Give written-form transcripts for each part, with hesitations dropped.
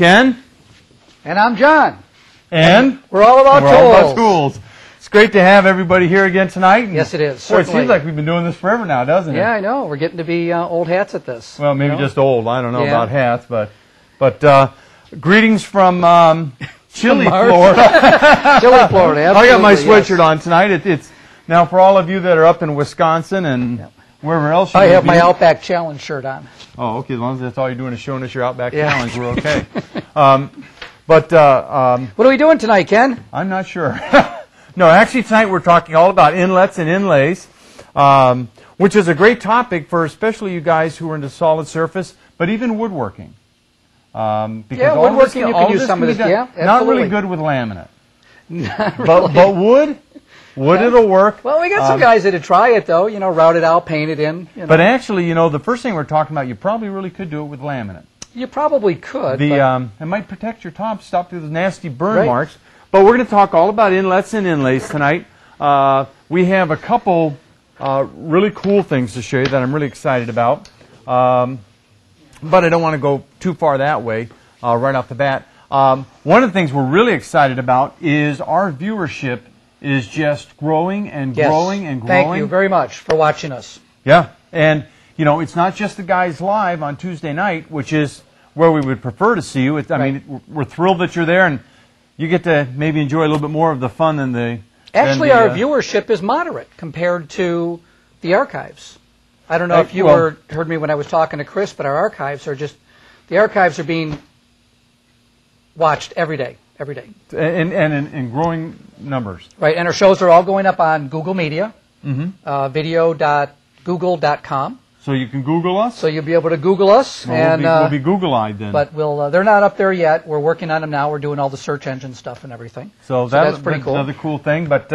Ken. And I'm John. And we're all about tools. All about tools. It's great to have everybody here again tonight. And yes, it is. Boy, it seems like we've been doing this forever now, doesn't it? Yeah, I know. We're getting to be old hats at this. Well, maybe just old. I don't know about hats, but greetings from chilly Florida. Chilly Florida. I got my sweatshirt on tonight. It's now for all of you that are up in Wisconsin and wherever else. I have my Outback Challenge shirt on. Oh, okay. As long as that's all you're doing is showing us your Outback Challenge, we're okay. What are we doing tonight, Ken? I'm not sure. No, actually tonight we're talking all about inlets and inlays, which is a great topic for especially you guys who are into solid surface, but even woodworking. Because woodworking you can use some of this. Yeah, absolutely. Not really good with laminate. But wood it'll work. Well, we got some guys that'd try it though. Route it out, paint it in. But actually, the first thing we're talking about, you probably really could do it with laminate. You probably could. It might protect your top, stop those nasty burn marks. But we're going to talk all about inlets and inlays tonight. We have a couple really cool things to show you that I'm really excited about. But I don't want to go too far that way right off the bat. One of the things we're really excited about is our viewership is just growing and growing and growing. Thank you very much for watching us. Yeah, and it's not just the guys live on Tuesday night, which is where we would prefer to see you. I mean, we're thrilled that you're there, and you get to maybe enjoy a little bit more of the fun than the... Actually, our viewership is moderate compared to the archives. I don't know if you heard me when I was talking to Chris, but our archives are the archives are being watched every day. And in growing numbers. Right, and our shows are all going up on Google Media, video.google.com. So you can Google us? So you'll be able to Google us. Well, we'll be Google-eyed then. But they're not up there yet. We're working on them now. We're doing all the search engine stuff and everything. So that's pretty cool. Another cool thing. But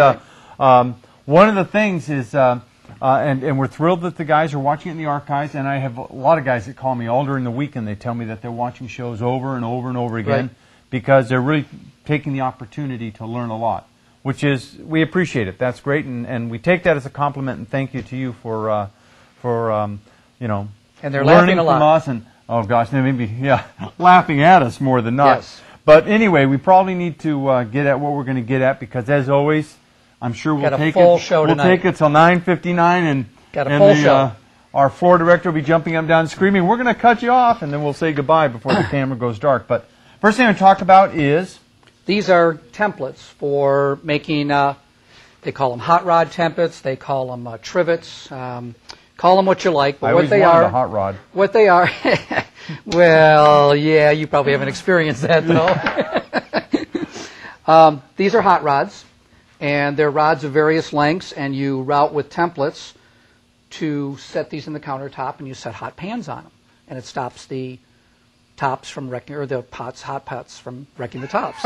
one of the things is, and we're thrilled that the guys are watching it in the archives, and I have a lot of guys that call me all during the week, and they tell me that they're watching shows over and over and over again because they're really taking the opportunity to learn a lot, which is, we appreciate it. That's great, and we take that as a compliment, and thank you to you for and they're learning laughing a lot from us, and oh gosh, they may be laughing at us more than not. Yes. But anyway, we probably need to get at what we're going to get at because, as always, I'm sure we'll take it till 9:59, and our floor director will be jumping up and down screaming, "We're going to cut you off," and then we'll say goodbye before the camera goes dark. But first thing I'm going to talk about is these are templates for making. They call them hot rod templates. They call them trivets. Call them what you like, but what they are, a hot rod. What they are, well, yeah, you probably haven't experienced that though. These are hot rods, and they're rods of various lengths, and you route with templates to set these in the countertop, and you set hot pans on them, and it stops the tops from wrecking, or the hot pots from wrecking the tops.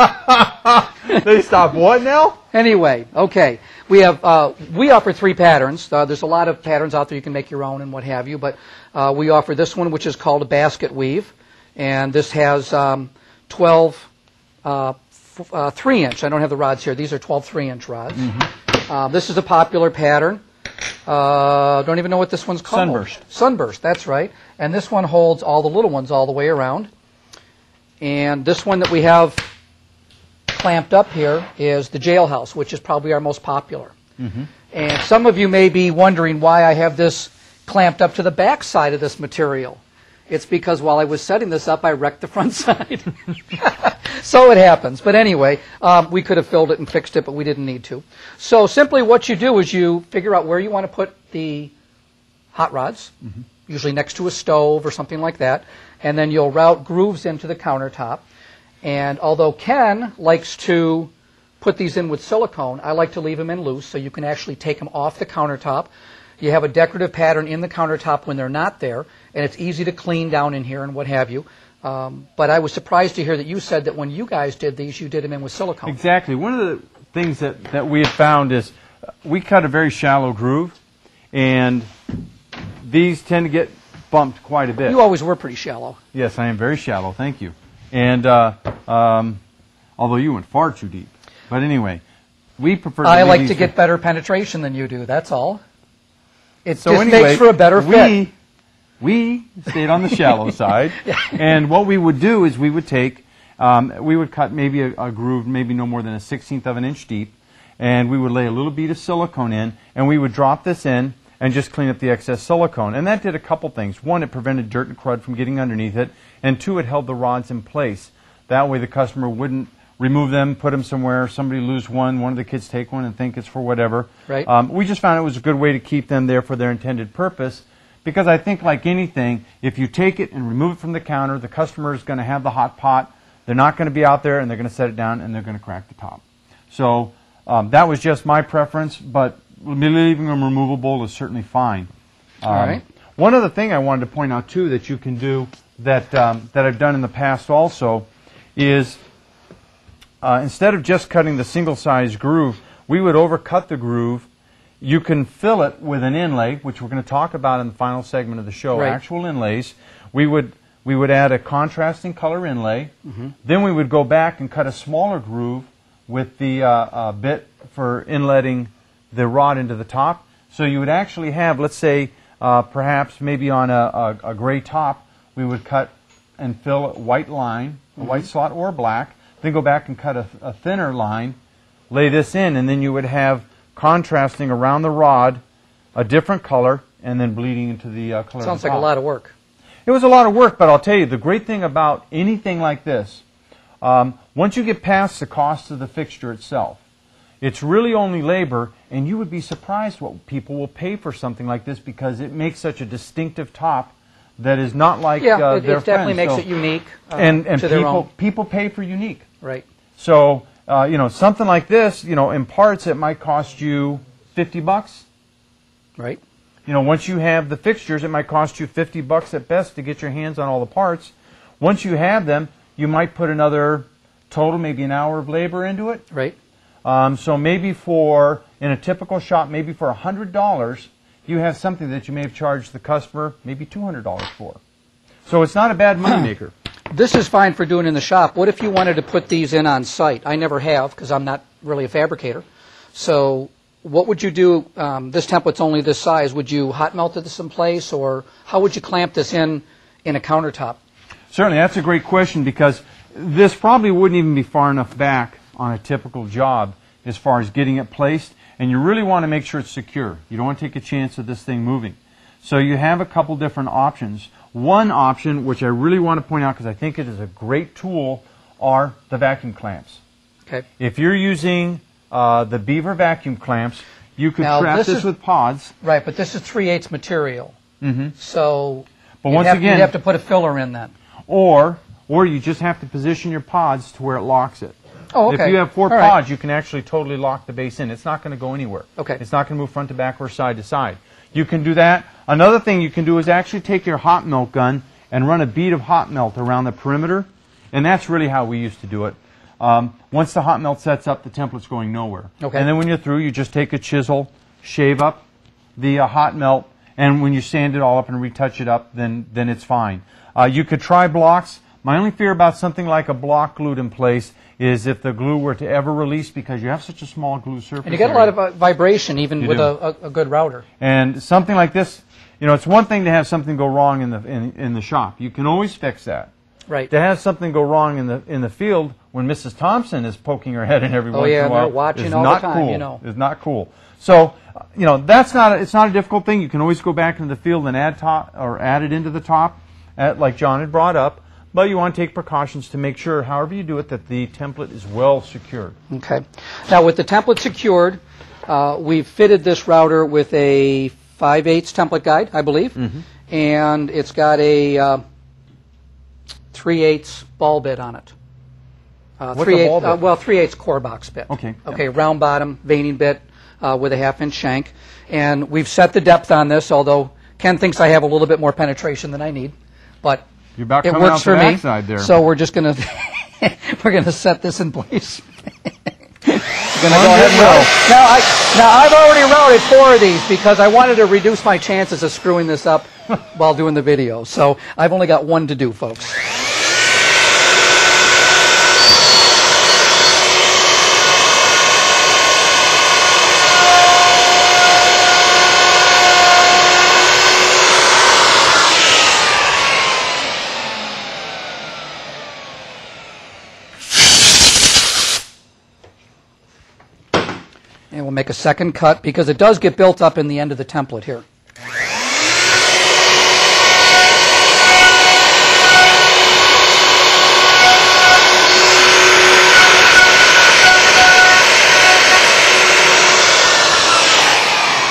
They stop what now? Anyway, okay. We offer 3 patterns. There's a lot of patterns out there you can make your own and what have you, but we offer this one, which is called a basket weave, and this has 12 3-inch. I don't have the rods here. These are 12 3-inch rods. This is a popular pattern. Don't even know what this one's called. Sunburst. Sunburst, that's right. And this one holds all the little ones all the way around. And this one that we have clamped up here is the Jailhouse, which is probably our most popular. And some of you may be wondering why I have this clamped up to the back side of this material. It's because while I was setting this up, I wrecked the front side. So it happens. But anyway, we could have filled it and fixed it, but we didn't need to. So simply what you do is you figure out where you want to put the hot rods, usually next to a stove or something like that, and then you'll route grooves into the countertop. And although Ken likes to put these in with silicone, I like to leave them in loose so you can actually take them off the countertop. You have a decorative pattern in the countertop when they're not there, and it's easy to clean down in here and what have you. But I was surprised to hear that you said that when you guys did these, you did them in with silicone. Exactly. One of the things that we have found is we cut a very shallow groove, and these tend to get bumped quite a bit. You always were pretty shallow. Yes, I am very shallow. Thank you. And although you went far too deep. But anyway, we prefer to I like to get better penetration than you do, that's all. It so just anyway, makes for a better fit. We stayed on the shallow side, and what we would do is we would take, We would cut maybe a groove, maybe no more than 1/16 of an inch deep, and we would lay a little bead of silicone in, and we would drop this in and just clean up the excess silicone. And that did a couple things. One, it prevented dirt and crud from getting underneath it, and two, it held the rods in place. That way the customer wouldn't remove them, put them somewhere, somebody lose one of the kids take one and think it's for whatever. Right. We just found it was a good way to keep them there for their intended purpose, because I think, like anything, if you take it and remove it from the counter, the customer is going to have the hot pot. They're not going to be out there, and they're going to set it down, and they're going to crack the top. So that was just my preference, but leaving them removable is certainly fine. All right. One other thing I wanted to point out, too, that you can do that, that I've done in the past also is instead of just cutting the single-size groove, we would overcut the groove. You can fill it with an inlay, which we're going to talk about in the final segment of the show, right. Actual inlays. We would add a contrasting color inlay. Then we would go back and cut a smaller groove with the bit for inletting the rod into the top. So you would actually have, let's say, perhaps maybe on a gray top, we would cut and fill a white line, a white slot or black, then go back and cut a thinner line, lay this in, and then you would have contrasting around the rod a different color, and then bleeding into the color. Sounds like a lot of work. It was a lot of work, but I'll tell you, the great thing about anything like this, once you get past the cost of the fixture itself, it's really only labor, and you would be surprised what people will pay for something like this, because it makes such a distinctive top that is not like it their definitely friends. makes it unique and to their own. people pay for unique. Right. So, something like this, in parts it might cost you $50. Right. Once you have the fixtures, it might cost you $50 at best to get your hands on all the parts. Once you have them, you might put another total, maybe an hour of labor into it. Right. So maybe in a typical shop, maybe for $100, you have something that you may have charged the customer maybe $200 for. So it's not a bad moneymaker. This is fine for doing in the shop. What if you wanted to put these in on site? I never have, because I'm not really a fabricator. So what would you do? This template's only this size. Would you hot melt this in place, or how would you clamp this in a countertop? Certainly, that's a great question, because this probably wouldn't even be far enough back on a typical job as far as getting it placed, and you really want to make sure it's secure. You don't want to take a chance of this thing moving. So you have a couple different options. One option, which I really want to point out because I think it is a great tool, are the vacuum clamps. Okay. If you're using the Beaver vacuum clamps, you could trap this with pods. Right, but this is 3/8 material. So but once again, you'd have to put a filler in then. Or you just have to position your pods to where it locks it. Oh, okay. If you have four All pods, right. you can actually totally lock the base in. It's not going to go anywhere. Okay. It's not going to move front to back or side to side. You can do that. Another thing you can do is actually take your hot melt gun and run a bead of hot melt around the perimeter, and that's really how we used to do it. Once the hot melt sets up, the template's going nowhere. Okay. And then when you're through, you just take a chisel, shave up the hot melt, and when you sand it all up and retouch it up, then it's fine. You could try blocks. My only fear about something like a block glued in place is if the glue were to ever release, because you have such a small glue surface. And you get a lot of vibration even with a good router. And something like this, it's one thing to have something go wrong in the shop. You can always fix that. Right. To have something go wrong in the field when Mrs. Thompson is poking her head in every once in a while, they're watching is all not the time, cool. Is not cool. So, it's not a difficult thing. You can always go back into the field and add it into the top, like John had brought up. But you want to take precautions to make sure, however you do it, that the template is well secured. Okay. Now, with the template secured, we've fitted this router with a 5/8 template guide, I believe, and it's got a 3/8 ball bit on it. What's a ball bit? 3/8 core box bit. Okay. Okay, round bottom, veining bit with a 1/2-inch shank. And we've set the depth on this, although Ken thinks I have a little bit more penetration than I need. But You're about it coming works out for the me. backside there. So we're just going to we're going to set this in place. Gonna go ahead and roll. Now I've already routed 4 of these because I wanted to reduce my chances of screwing this up while doing the video. So I've only got 1 to do, folks. we'll make a second cut because it does get built up in the end of the template here.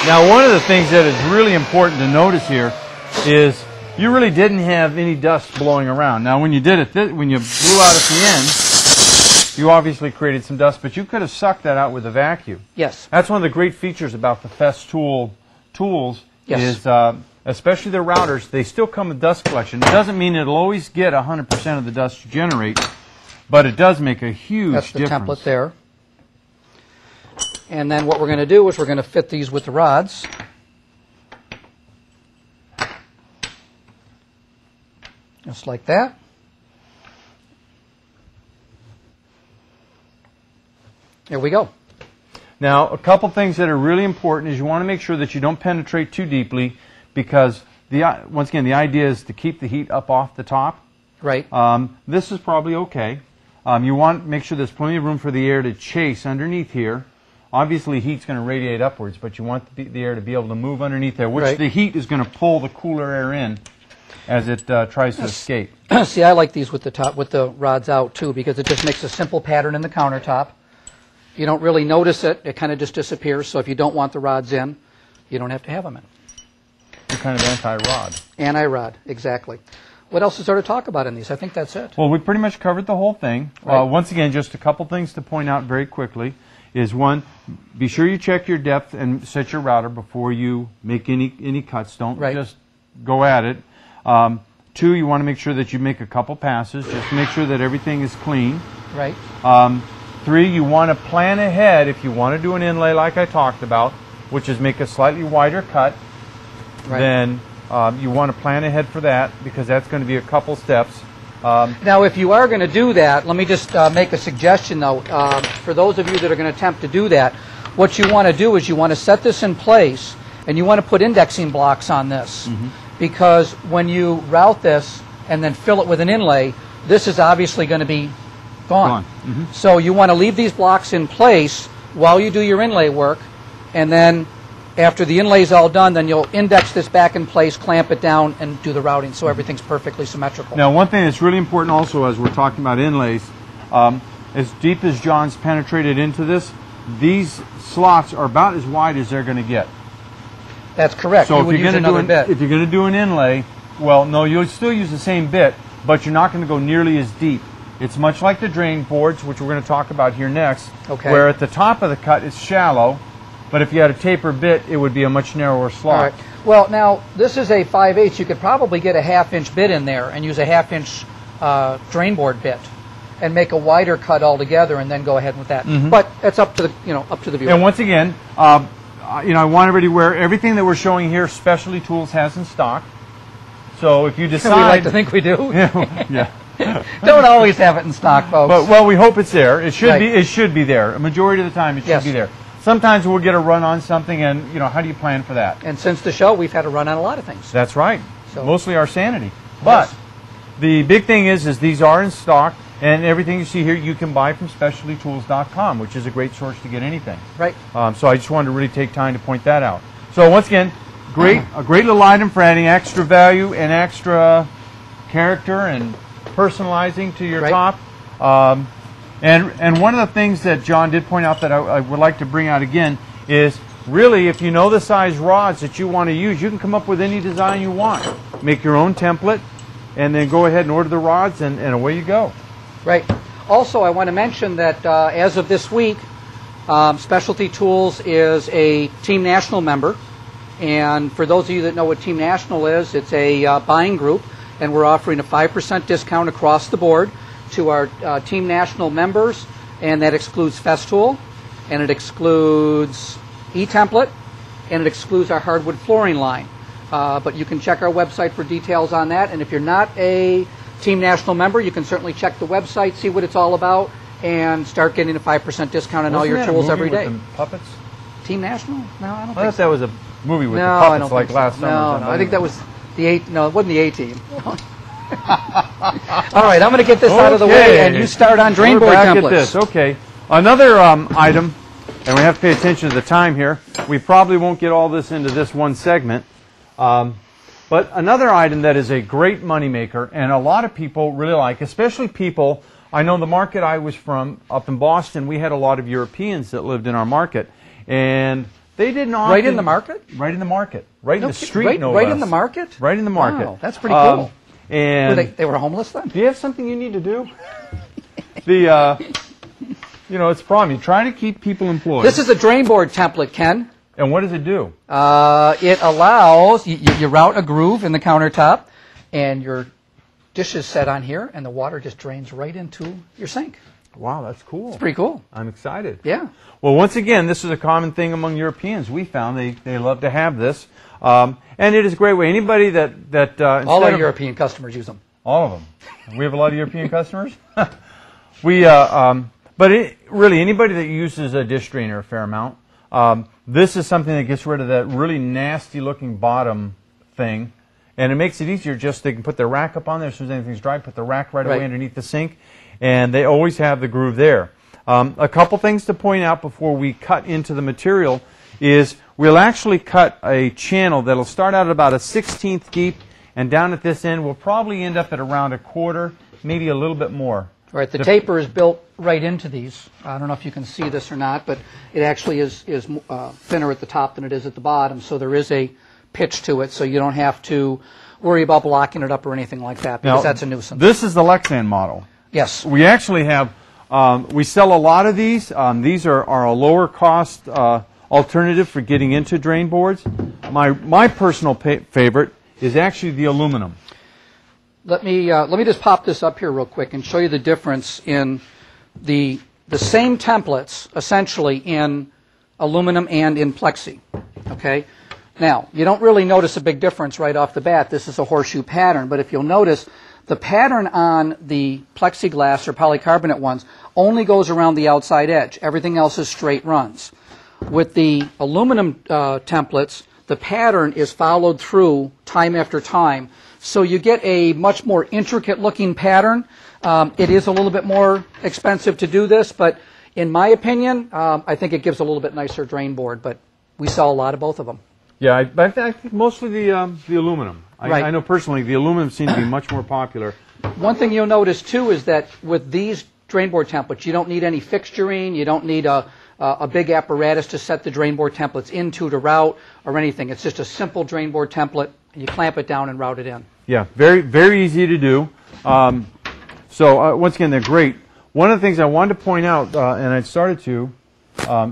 Now, one of the things that is really important to notice here is you really didn't have any dust blowing around. Now, when you did it, when you blew out at the end, you obviously created some dust, but you could have sucked that out with a vacuum. Yes. That's one of the great features about the Festool tools is, especially the routers, they still come with dust collection. It doesn't mean it'll always get 100% of the dust you generate, but it does make a huge difference. That's the template there. And then what we're going to do is we're going to fit these with the rods. Just like that. There we go. Now, a couple things that are really important is you want to make sure that you don't penetrate too deeply because, once again, the idea is to keep the heat up off the top. Right. This is probably okay. You want to make sure there's plenty of room for the air to chase underneath here. Obviously, heat's going to radiate upwards, but you want the air to be able to move underneath there, which the heat is going to pull the cooler air in as it tries to escape. See, I like these with the rods out too because it just makes a simple pattern in the countertop. You don't really notice it; it kind of just disappears. So if you don't want the rods in, you don't have to have them in. You're kind of anti-rod. Anti-rod, exactly. What else is there to talk about in these? I think that's it. Well, we pretty much covered the whole thing. Right. Once again, just a couple things to point out very quickly. Is one, be sure you check your depth and set your router before you make any cuts. Don't just go at it. Two, you want to make sure that you make a couple passes. Just make sure that everything is clean. Right. Three, you want to plan ahead if you want to do an inlay like I talked about, which is make a slightly wider cut. Right. Then you want to plan ahead for that because that's going to be a couple steps. Now, if you are going to do that, let me just make a suggestion, though. For those of you that are going to attempt to do that, what you want to do is you want to set this in place, and you want to put indexing blocks on this. Because when you route this and then fill it with an inlay, this is obviously going to be gone. So you want to leave these blocks in place while you do your inlay work, and then after the inlay is all done, then you'll index this back in place, clamp it down, and do the routing so everything's perfectly symmetrical. Now, one thing that's really important also as we're talking about inlays, as deep as John's penetrated into this, these slots are about as wide as they're going to get. That's correct. So if you're going to do an inlay, well, no, you'll still use the same bit, but you're not going to go nearly as deep. It's much like the drain boards, which we're going to talk about here next, where at the top of the cut it's shallow, but if you had a taper bit, it would be a much narrower slot. All right. Well, now, this is a 5/8. You could probably get a half-inch bit in there and use a half-inch drain board bit and make a wider cut altogether and then go ahead with that. But it's up to the viewer. And once again, I want everybody to wear everything that we're showing here, Specialty Tools has in stock. So if you decide... We like to think we do. Yeah. Don't always have it in stock, folks. But, well, we hope it's there. It should be. It should be there. A majority of the time, it should be there. Sometimes we'll get a run on something, and how do you plan for that? And since the show, we've had a run on a lot of things. That's right. So, mostly our sanity. But the big thing is these are in stock, and everything you see here you can buy from SpecialtyTools.com, which is a great source to get anything. Right. So I just wanted to really take time to point that out. So once again, a great little item for adding extra value and extra character and personalizing to your top. And one of the things that John did point out that I would like to bring out again is really if you know the size rods that you want to use, you can come up with any design you want. Make your own template and then go ahead and order the rods and away you go. Right. Also, I want to mention that as of this week, Specialty Tools is a Team National member. And for those of you that know what Team National is, it's a buying group, and we're offering a 5% discount across the board to our Team National members, and that excludes Festool, and it excludes eTemplate, and it excludes our hardwood flooring line. But you can check our website for details on that, and if you're not a Team National member, you can certainly check the website, see what it's all about, and start getting a 5% discount on all your tools every day. With the puppets? Team National? No, I don't think thought so. that was a movie with the puppets like last summer. No, I think that was no, it wasn't the A-Team. All right, I'm going to get this out of the way, and you start on drain board templates. At this. Okay. Another item and we have to pay attention to the time here. We probably won't get all this into this one segment. But another item that is a great moneymaker, and a lot of people really like, especially people, I know the market I was from, up in Boston, we had a lot of Europeans that lived in our market, and they didn't often... Right in the market? Right in the market. Right in the street, no Right less. in the market? Right in the market. Wow, that's pretty cool. And they were homeless then? do you have something you need to do? You know, it's a problem. You're trying to keep people employed. This is a drain board template, Ken. And what does it do? It allows, you route a groove in the countertop, and your dish is set on here, and the water just drains right into your sink. Wow, that's cool. It's pretty cool. I'm excited. Yeah. Well, once again, this is a common thing among Europeans. We found they love to have this. And it is a great way. Anybody that all our European customers use them. All of them. We have a lot of European customers. Really, anybody that uses a dish drainer a fair amount, this is something that gets rid of that really nasty-looking bottom thing, and it makes it easier. Just they can put their rack up on there as soon as anything's dry, put the rack right away underneath the sink, and they always have the groove there. A couple things to point out before we cut into the material is we'll actually cut a channel that'll start out at about a 1/16 deep, and down at this end we'll probably end up at around 1/4, maybe a little bit more. Right, the taper is built right into these. I don't know if you can see this or not, but it actually is thinner at the top than it is at the bottom, so there is a pitch to it, so you don't have to worry about blocking it up or anything like that, because that's a nuisance. This is the Lexan model. Yes. We actually have, we sell a lot of these. These are a lower cost alternative for getting into drain boards. My personal favorite is actually the aluminum. Let me just pop this up here real quick and show you the difference in the same templates, essentially, in aluminum and in plexi. Okay? Now, you don't really notice a big difference right off the bat. This is a horseshoe pattern, but if you'll notice, the pattern on the plexiglass or polycarbonate ones only goes around the outside edge. Everything else is straight runs. With the aluminum templates, the pattern is followed through time after time. So you get a much more intricate looking pattern. It is a little bit more expensive to do this, but in my opinion, I think it gives a little bit nicer drain board, but we sell a lot of both of them. Yeah, I think mostly the aluminum. I know personally the aluminum seems to be much more popular. One thing you'll notice too is that with these drain board templates, you don't need any fixturing, you don't need a big apparatus to set the drain board templates into to route or anything. It's just a simple drain board template. You clamp it down and route it in. Yeah, very, very easy to do. Once again, they're great. One of the things I wanted to point out, and I started to,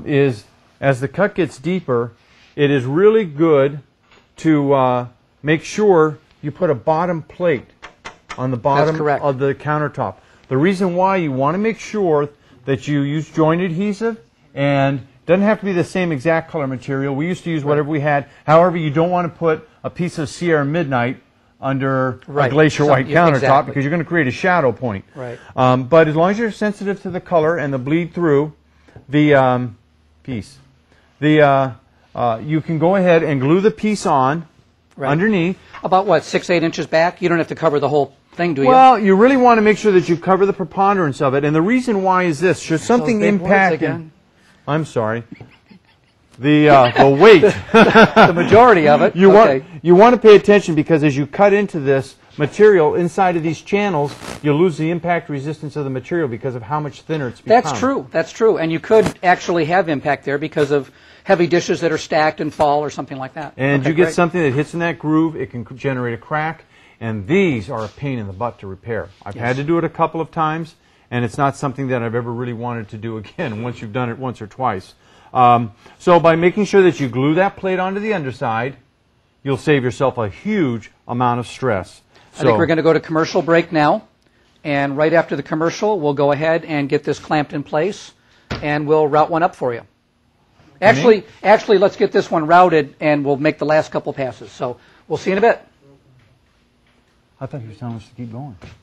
is as the cut gets deeper, it is really good to make sure you put a bottom plate on the bottom of the countertop. The reason why you want to make sure that you use joint adhesive, and it doesn't have to be the same exact color material. We used to use whatever we had. However, you don't want to put a piece of Sierra Midnight under a glacier white countertop because you're going to create a shadow point. Right. But as long as you're sensitive to the color and the bleed through the piece, you can go ahead and glue the piece on underneath. About what, 6-8 inches back? You don't have to cover the whole thing, do you? Well, you really want to make sure that you cover the preponderance of it, and the reason why is this: should something impact, I'm sorry, the weight, the majority of it. You want to pay attention, because as you cut into this material inside of these channels, you'll lose the impact resistance of the material because of how much thinner it's become. That's true. That's true. And you could actually have impact there because of heavy dishes that are stacked and fall or something like that. And you get something that hits in that groove, it can generate a crack, and these are a pain in the butt to repair. I've had to do it a couple of times, and it's not something that I've ever really wanted to do again once you've done it once or twice. So by making sure that you glue that plate onto the underside, you'll save yourself a huge amount of stress. I think we're going to go to commercial break now, and right after the commercial, we'll go ahead and get this clamped in place, and we'll route one up for you. Actually, let's get this one routed, and we'll make the last couple passes. So we'll see you in a bit. I thought you were telling us to keep going.